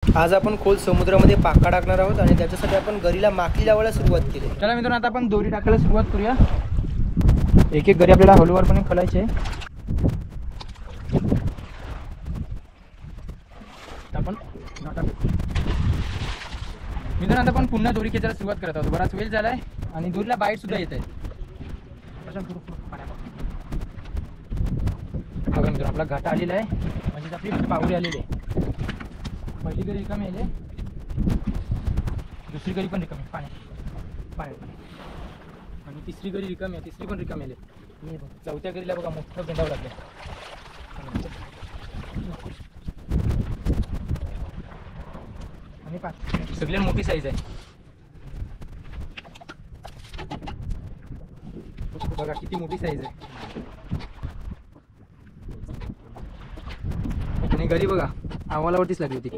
आज आपण खोल समुद्रामध्ये पाका टाकणार आहोत आणि त्याच्यासाठी आपण गरीला माकली लावायला सुरुवात केली. चला मित्रांनो, आता आपण दोरी टाकायला सुरुवात करूया. एक एक गरी आपल्याला हळूवारपणे खोलायचे. आपण मित्रांनो आता आपण पुन्हा दोरी खेचायला सुरुवात करत आहोत. बराच वेळ झालाय आणि दोरीला बाईट सुद्धा येत आहे. बघा मित्रांनो, आपला घाटा आलेला आहे म्हणजे आपली पावरी आलेली आहे. पहिली गरी रिकामी आहे, दुसरी गरी पण रिकामी पाण्यात आणि तिसरी गरी रिकामी आहे, तिसरी पण रिकामी आहे. चौथ्या गरीला बघा मोठं बेंडावं लागलं आणि पाच सगळ्यात मोठी साईज आहे. बघा किती मोठी साईज आहे. आणि गरी बघा आवालावरतीच लागली होती.